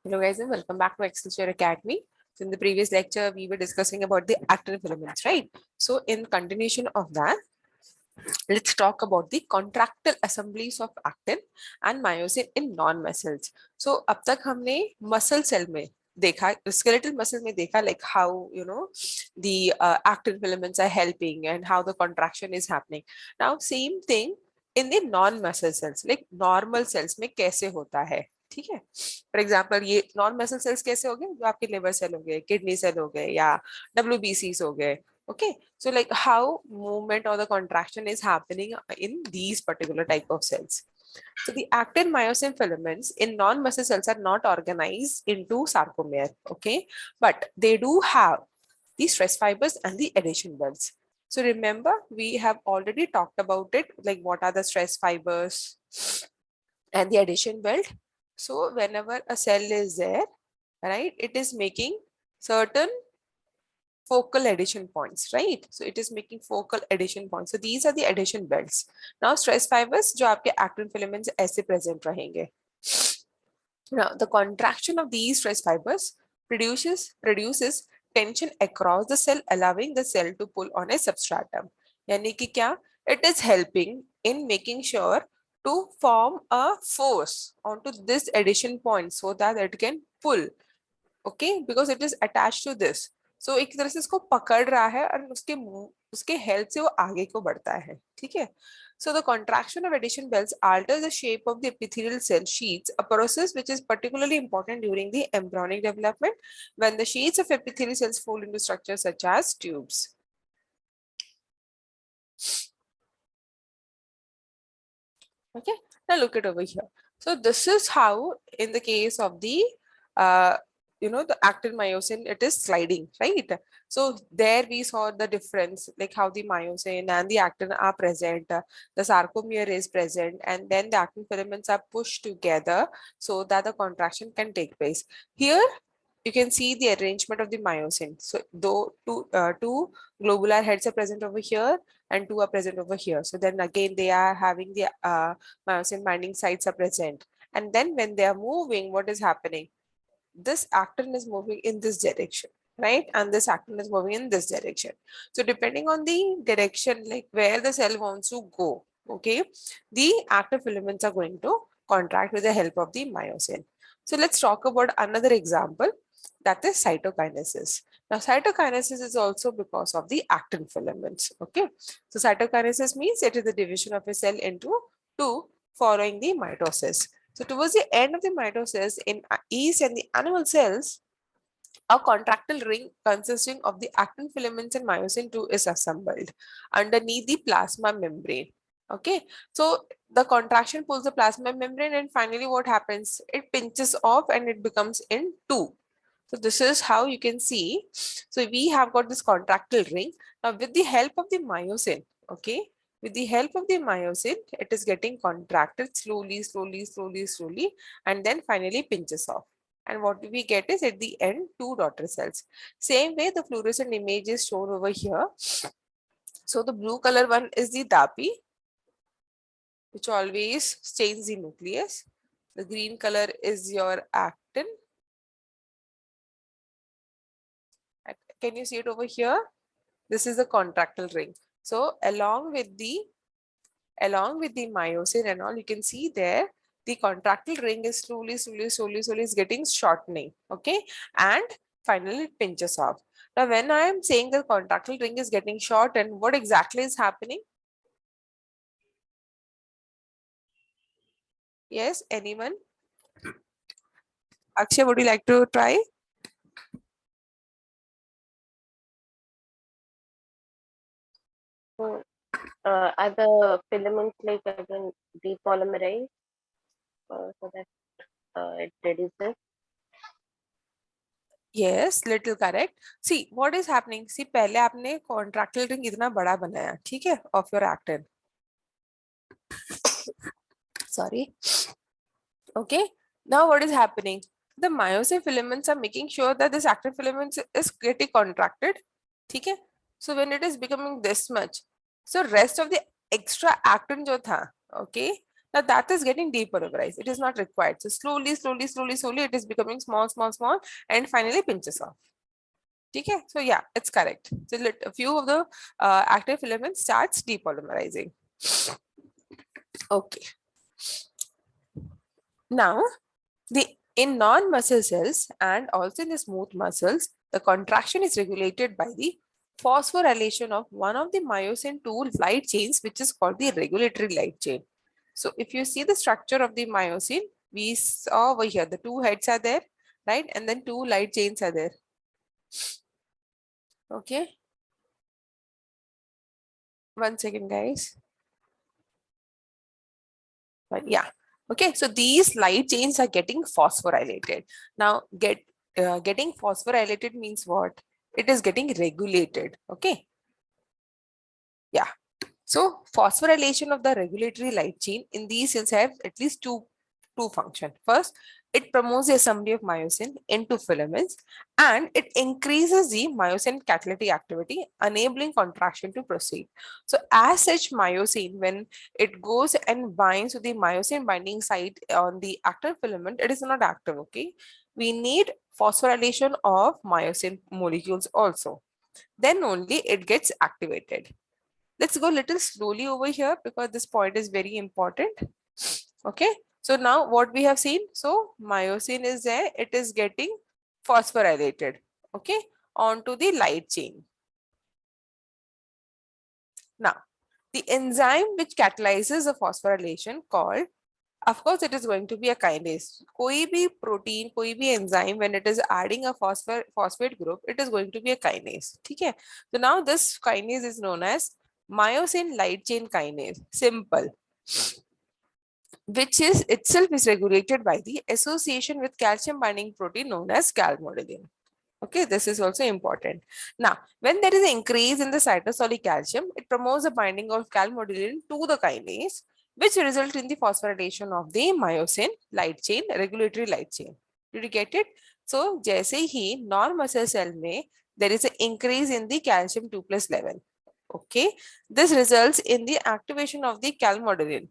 Hello guys and welcome back to Excelsior Academy. So in the previous lecture, we were discussing about the actin filaments, right? So in continuation of that, let's talk about the contractile assemblies of actin and myosin in non-muscles. So अब तक हमने muscle cell में देखा, skeletal muscle में देखा like how the actin filaments are helping and how the contraction is happening. Now same thing in the non-muscle cells, like normal cells में कैसे होता है, ठीक है? फॉर एग्जाम्पल ये नॉन मसल सेल्स कैसे हो गए, जो आपके लिवर सेल हो गए, किडनी सेल हो गए या WBCs हो गए. Okay, so like how movement or the contraction is happening in these particular type of cells. So the actin myosin filaments in non-muscle cells are not organized into sarcomere, okay, but they do have the stress fibers and the adhesion belts. So remember, we have already talked about it, like what are the stress fibers and the adhesion belt. So whenever a cell is there, right, it is making certain focal adhesion points, right? So it is making focal adhesion points. So these are the adhesion belts. Now stress fibers, जो आपके actin filaments ऐसे present रहेंगे. Now the contraction of these stress fibers produces tension across the cell, allowing the cell to pull on a substratum. यानी कि क्या? It is helping in making sure to form a force onto this adhesion point so that it can pull. Okay, because it is attached to this. So एक तरह से इसको पकड़ रहा है और उसके हेल्प से वो आगे को बढ़ता है, ठीक है? So the contraction of adhesion belts alters the shape of the epithelial cell sheets, a process which is particularly important during the embryonic development when the sheets of epithelial cells fall into structures such as tubes. Okay, now look at over here. So this is how in the case of the the actin myosin, it is sliding, right? So there we saw the difference, like how the myosin and the actin are present, the sarcomere is present, and then the actin filaments are pushed together so that the contraction can take place. Here you can see the arrangement of the myosin. So though two globular heads are present over here and two are present over here. So then again they are having the myosin binding sites are present. And then when they are moving, what is happening? This actin is moving in this direction, right? And this actin is moving in this direction. So depending on the direction, like where the cell wants to go, okay, the actin filaments are going to contract with the help of the myosin. So let's talk about another example, that is cytokinesis. Now cytokinesis is also because of the actin filaments, okay? So cytokinesis means it is the division of a cell into two following the mitosis. So towards the end of the mitosis in yeast and the animal cells, a contractile ring consisting of the actin filaments and myosin 2 is assembled underneath the plasma membrane. Okay, so the contraction pulls the plasma membrane and finally what happens? It pinches off and it becomes in two. So this is how you can see. So we have got this contractile ring. Now with the help of the myosin, okay, with the help of the myosin, it is getting contracted slowly, and then finally pinches off. And what we get is at the end, two daughter cells. Same way the fluorescent image is shown over here. So the blue color one is the DAPI, which always stains the nucleus. The green color is your actin. Can you see it over here? This is the contractile ring. So along with the myosin and all, you can see there the contractile ring is slowly is getting shortening. Okay, and finally it pinches off. Now when I am saying the contractile ring is getting shortened, what exactly is happening? Yes, anyone? Akshay, would you like to try? Are the filaments like again depolymerized so that it reduces? Yes, little correct. See, what is happening? See, पहले आपने contractile ring इतना बड़ा बनाया, ठीक है, of your actin. Sorry. Okay. Now what is happening? The myosin filaments are making sure that this actin filament is getting contracted. Okay. So when it is becoming this much, so rest of the extra actin jo tha, okay, Now that is getting depolarized. It is not required. So slowly, it is becoming small, and finally pinches off. Okay, so yeah, it's correct. So a few of the active filaments starts depolymerizing. Okay. Now, in non-muscle cells and also in the smooth muscles, the contraction is regulated by the phosphorylation of one of the myosin 2 light chains, which is called the regulatory light chain. So if you see the structure of the myosin, we saw over here, the two heads are there, right? And then two light chains are there. Okay. One second, guys. But yeah. Okay, so these light chains are getting phosphorylated. Now, getting phosphorylated means what? It is getting regulated. Okay. Yeah. So phosphorylation of the regulatory light chain in these cells have at least two functions. First, it promotes the assembly of myosin into filaments, and it increases the myosin catalytic activity, enabling contraction to proceed. So as such, myosin, when it goes and binds to the myosin binding site on the active filament, it is not active, okay? We need phosphorylation of myosin molecules also. Then only it gets activated. Let's go a little slowly over here because this point is very important. Okay. So now what we have seen, so myosin is there, it is getting phosphorylated, okay, onto the light chain. Now, the enzyme which catalyzes the phosphorylation called, of course, it is going to be a kinase. कोई भी protein, कोई भी enzyme, when it is adding a phosphate group, it is going to be a kinase. Okay. So now this kinase is known as myosin light chain kinase. Simple. Which is itself is regulated by the association with calcium binding protein known as calmodulin. Okay, this is also important. Now, when there is an increase in the cytosolic calcium, it promotes the binding of calmodulin to the kinase, which results in the phosphorylation of the myosin light chain, regulatory light chain. Did you get it? So, जैसे ही non-muscle cell में there is an increase in the calcium 2 plus level. Okay, this results in the activation of the calmodulin.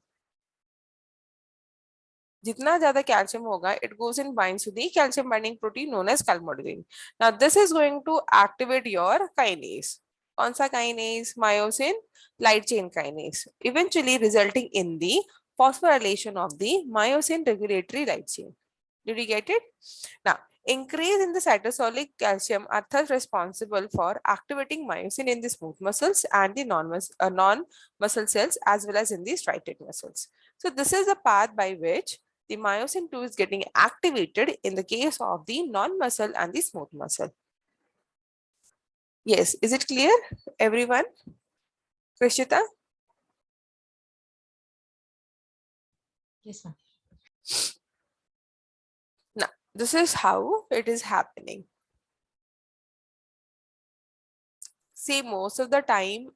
जितना ज्यादा calcium होगा it goes and binds to the calcium binding protein known as calmodulin. Now this is going to activate your kinase. कौन सा kinase? Myosin light chain kinase, eventually resulting in the phosphorylation of the myosin regulatory light chain. Did you get it? Now, increase in the cytosolic calcium are thus responsible for activating myosin in the smooth muscles and the non-muscle cells as well as in the striated muscles. So this is the path by which the myosin 2 is getting activated in the case of the non-muscle and the smooth muscle. Yes, is it clear, everyone? Krishita? Yes, ma'am. Now, this is how it is happening. See, most of the time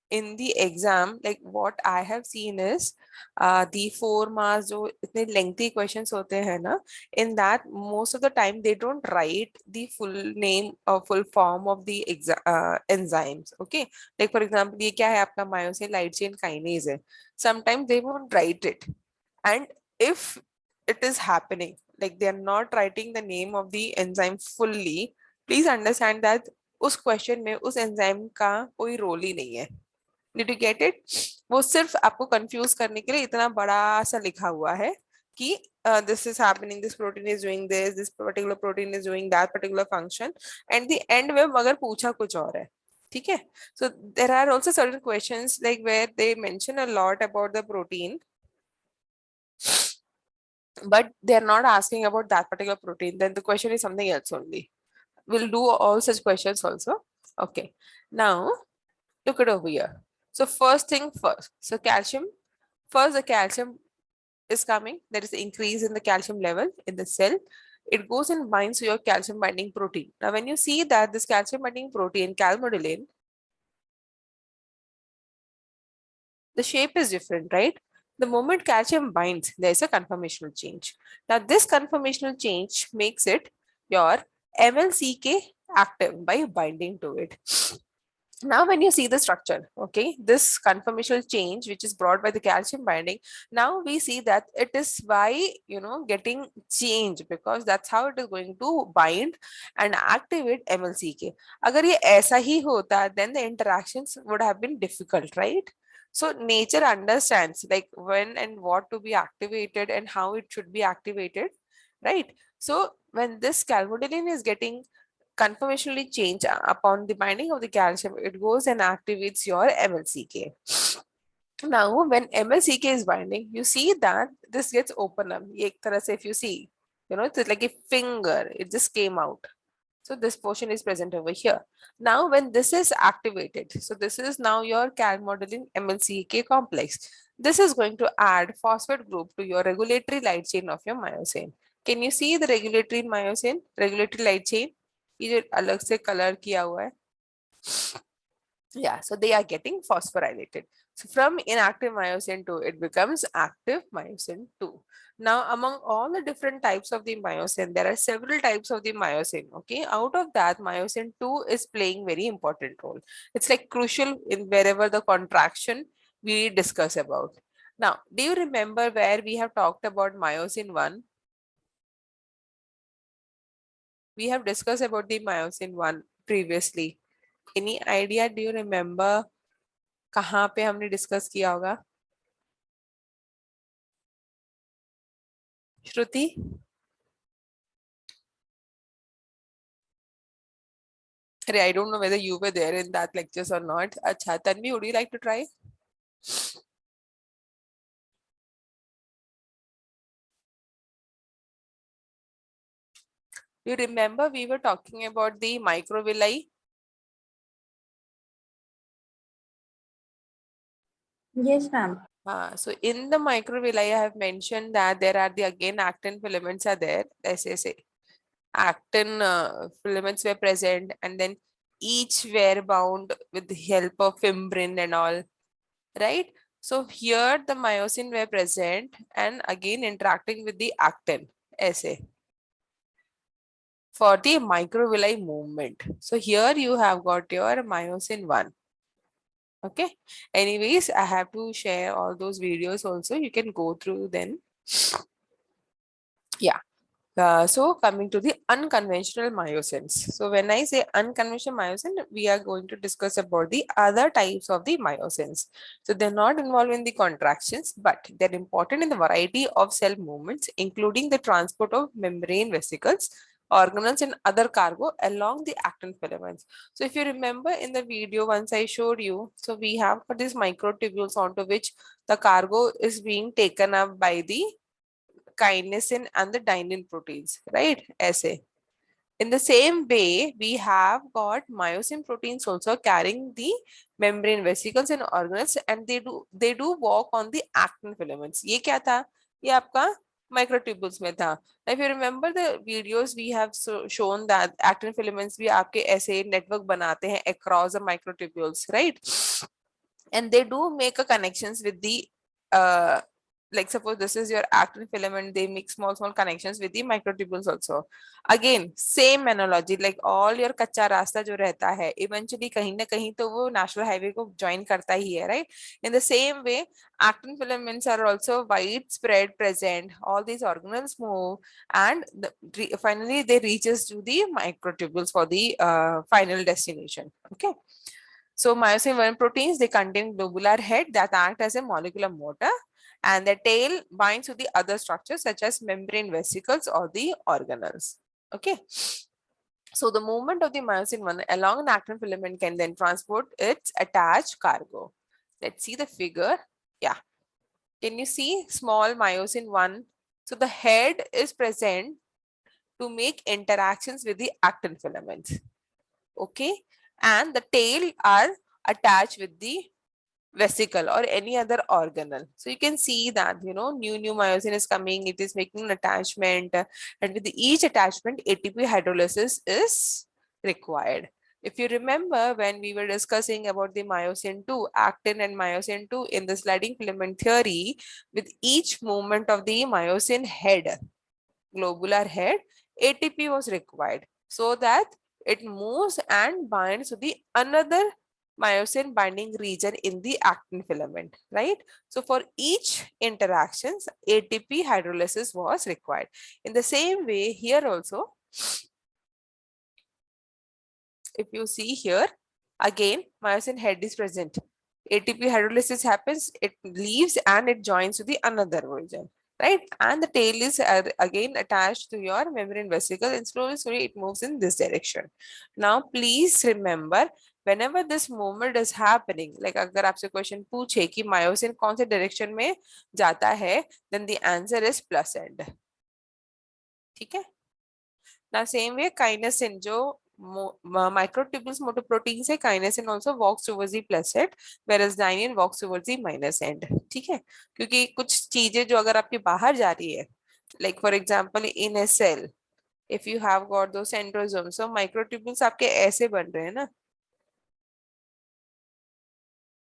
in the exam, like what I have seen is the 4 marks जो इतने lengthy questions होते हैं ना, in that most of the time they don't write the full name or full form of the enzymes. Okay, like for example, ये क्या है आपका myosin light chain kinase है. Sometimes they won't write it, and if it is happening, like they are not writing the name of the enzyme fully, please understand that उस question में उस enzyme का कोई रोल ही नहीं है. Did you get it? वो सिर्फ आपको कंफ्यूज करने के लिए इतना बड़ा सा लिखा हुआ है कि this is happening, this protein is doing this particular protein is doing that particular function, and the end में मगर पूछा कुछ और है. ठीक है? So there are also certain questions like where they mention a lot about the protein, but they are not asking about that particular protein. Then the question is something else only. We'll do all such questions also. Okay. Now look it over here. So first thing first. So calcium. First, the calcium is coming. There is an increase in the calcium level in the cell. It goes and binds to your calcium binding protein. Now, when you see that this calcium binding protein, calmodulin, the shape is different, right? The moment calcium binds, there is a conformational change. Now, this conformational change makes it your MLCK active by binding to it. Now when you see the structure, okay, this conformational change which is brought by the calcium binding, now we see that it is by, you know, getting change, because that's how it is going to bind and activate MLCK. Agar ye aisa hi hota, then the interactions would have been difficult, right? So nature understands like when and what to be activated and how it should be activated, right? So when this calmodulin is getting conformationally change upon the binding of the calcium, it goes and activates your MLCK. Now, when MLCK is binding, you see that this gets open up. Ek tarah se if you see, you know, it's like a finger, it just came out. So this portion is present over here. Now, when this is activated, so this is now your calmodulin MLCK complex. This is going to add phosphate group to your regulatory light chain of your myosin. Can you see the regulatory myosin, regulatory light chain? ये जो अलग से colour किया हुआ है, yeah, so they are getting phosphorylated. So from inactive myosin 2, it becomes active myosin 2. Now, among all the different types of the myosin, there are several types of the myosin. Okay, out of that, myosin 2 is playing very important role. It's like crucial in wherever the contraction we discuss about. Now, do you remember where we have talked about myosin 1? We have discussed about the myosin 1 previously. Any idea? Do you remember कहाँ पे हमने discuss किया होगा? श्रुति? I don't know whether you were there in that lectures or not. Acha, Tanvi, would you like to try? Do you remember we were talking about the microvilli? Yes, ma'am. So in the microvilli, I have mentioned that there are the again actin filaments are there. Say actin filaments were present, and then each were bound with the help of fibrin and all, right? So here the myosin were present and again interacting with the actin, essay, for the microvilli movement. So here you have got your myosin 1. Okay. Anyways, I have to share all those videos also. You can go through then. Yeah. So coming to the unconventional myosins. So when I say unconventional myosin, we are going to discuss about the other types of the myosins. So they're not involved in the contractions, but they're important in the variety of cell movements, including the transport of membrane vesicles, organelles, and other cargo along the actin filaments. So if you remember in the video once I showed you, so we have got these microtubules onto which the cargo is being taken up by the kinesin and the dynein proteins, right? Essay. In the same way, we have got myosin proteins also carrying the membrane vesicles and organelles, and they do walk on the actin filaments. ये क्या था? ये आपका microtubules में था. Now, if you remember the videos, we have shown that actin filaments भी आपके ऐसे network बनाते हैं across the microtubules, right? And they do make a connections with the like suppose this is your actin filament, they make small connections with the microtubules also. Again, same analogy, like all your कच्चा रास्ता जो रहता है eventually कहीं ना कहीं तो वो national highway को join करता ही है, right? In the same way, actin filaments are also widespread present. All these organelles move, and finally they reaches to the microtubules for the final destination. Okay. So myosin 1 proteins, they contain globular head that act as a molecular motor, and the tail binds to the other structures such as membrane vesicles or the organelles. Okay. So the movement of the myosin 1 along an actin filament can then transport its attached cargo. Let's see the figure. Yeah. Can you see small myosin 1? So the head is present to make interactions with the actin filaments. Okay. And the tail are attached with the vesicle or any other organelle. So you can see that, you know, new myosin is coming, it is making an attachment, and with each attachment, ATP hydrolysis is required. If you remember when we were discussing about the myosin 2, actin and myosin 2 in the sliding filament theory, with each movement of the myosin head, globular head, ATP was required so that it moves and binds to the another myosin binding region in the actin filament, right? So for each interactions, ATP hydrolysis was required. In the same way, here also, if you see here, again, myosin head is present. ATP hydrolysis happens, it leaves and it joins to the another version, right? And the tail is again attached to your membrane vesicle, and slowly it moves in this direction. Now, please remember, whenever this movement is happening, like अगर आपसे question पूछे कि myosin कौन से direction में जाता है, then the answer is plus end. ठीक है? Now, same way, kinesin जो microtubules motoproteins है, kinesin also walks towards the plus end, whereas dynein walks towards the minus end. ठीक है? क्योंकि कुछ चीजें जो अगर आपके बाहर जा रही है, like for example in a cell, if you have got those centrosomes, so microtubules आपके ऐसे बन रहे हैं ना,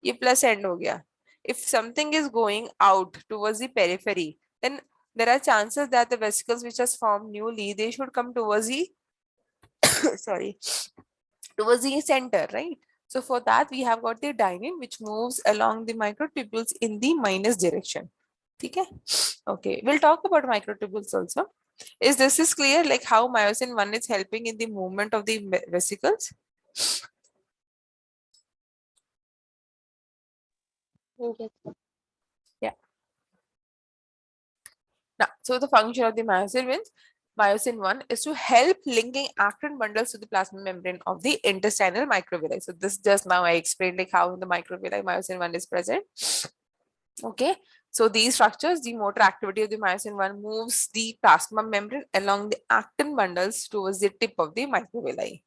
ये plus end हो गया. If something is going out towards the periphery, then there are chances that the vesicles which are formed newly, they should come towards the sorry, towards the center, right? So for that, we have got the dynein, which moves along the microtubules in the minus direction. Okay? Okay, we'll talk about microtubules also. Is this is clear, like how myosin 1 is helping in the movement of the vesicles? Yes. Yeah. Now, so the function of the myosin 1 is to help linking actin bundles to the plasma membrane of the intestinal microvilli. So this just now I explained like how in the microvilli myosin 1 is present. Okay, so these structures, the motor activity of the myosin 1 moves the plasma membrane along the actin bundles towards the tip of the microvilli.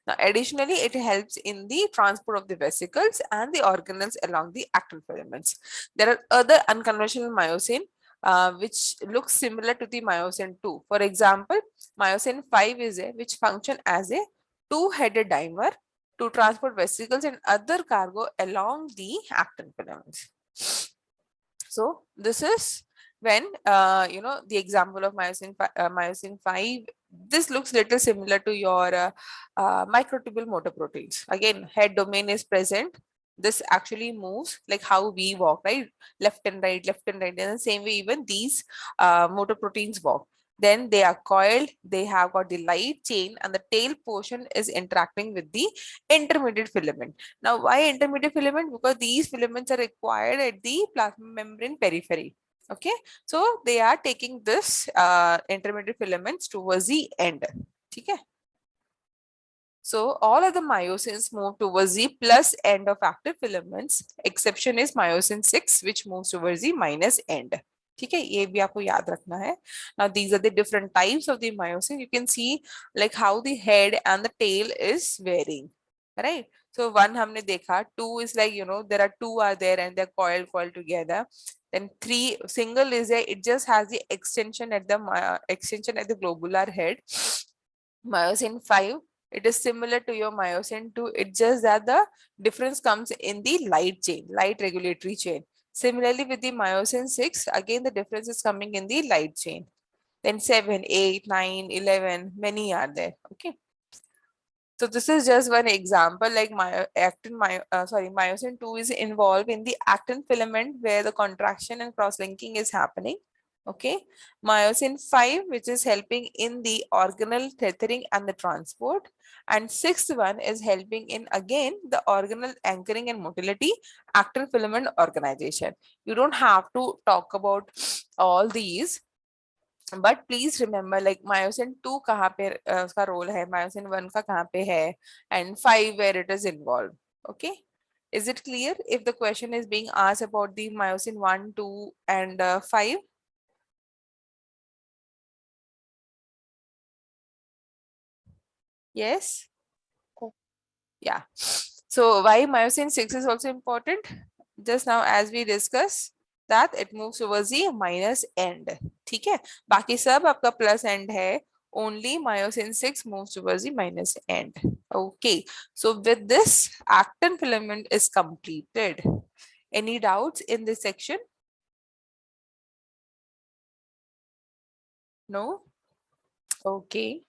Now, additionally, it helps in the transport of the vesicles and the organelles along the actin filaments. There are other unconventional myosin which looks similar to the myosin 2. For example, myosin 5 is a which function as a two-headed dimer to transport vesicles and other cargo along the actin filaments. So this is when the example of myosin 5, this looks little similar to your microtubule motor proteins. Again, head domain is present. This actually moves like how we walk, right? Left and right, left and right. In the same way, even these motor proteins walk. Then they are coiled, they have got the light chain, and the tail portion is interacting with the intermediate filament. Now, why intermediate filament? Because these filaments are required at the plasma membrane periphery. Okay, so they are taking this intermediate filaments towards the end. Okay. So all of the myosins move towards the plus end of active filaments. Exception is myosin 6, which moves towards the minus end. ठीक है, ये भी आपको याद रखना है. Now these are the different types of the myosin. You can see like how the head and the tail is varying, right? So one हमने देखा, 2 is like there are 2 are there and they're coiled together. Then 3 single is a it just has the extension at the globular head. Myosin 5, it is similar to your myosin 2. It's just that the difference comes in the light chain, light regulatory chain. Similarly, with the myosin 6, again the difference is coming in the light chain. Then 7, 8, 9, 11, many are there. Okay. So this is just one example, like myosin 2 is involved in the actin filament where the contraction and cross-linking is happening. Okay, myosin 5, which is helping in the organelle tethering and the transport, and sixth one is helping in again the organelle anchoring and motility, actin filament organization. You don't have to talk about all these, but please remember like myosin 2 कहाँ पे उसका role है, myosin 1 का कहाँ पे है, and 5 where it is involved. Okay, is it clear if the question is being asked about the myosin 1, 2 and 5? Yes. Yeah. So why myosin 6 is also important? Just now as we discussed that it moves towards the minus end. ठीक है, बाकी सब आपका plus end है. Only myosin 6 moves towards the minus end. Okay, so with this actin filament is completed. Any doubts in this section? No? Okay.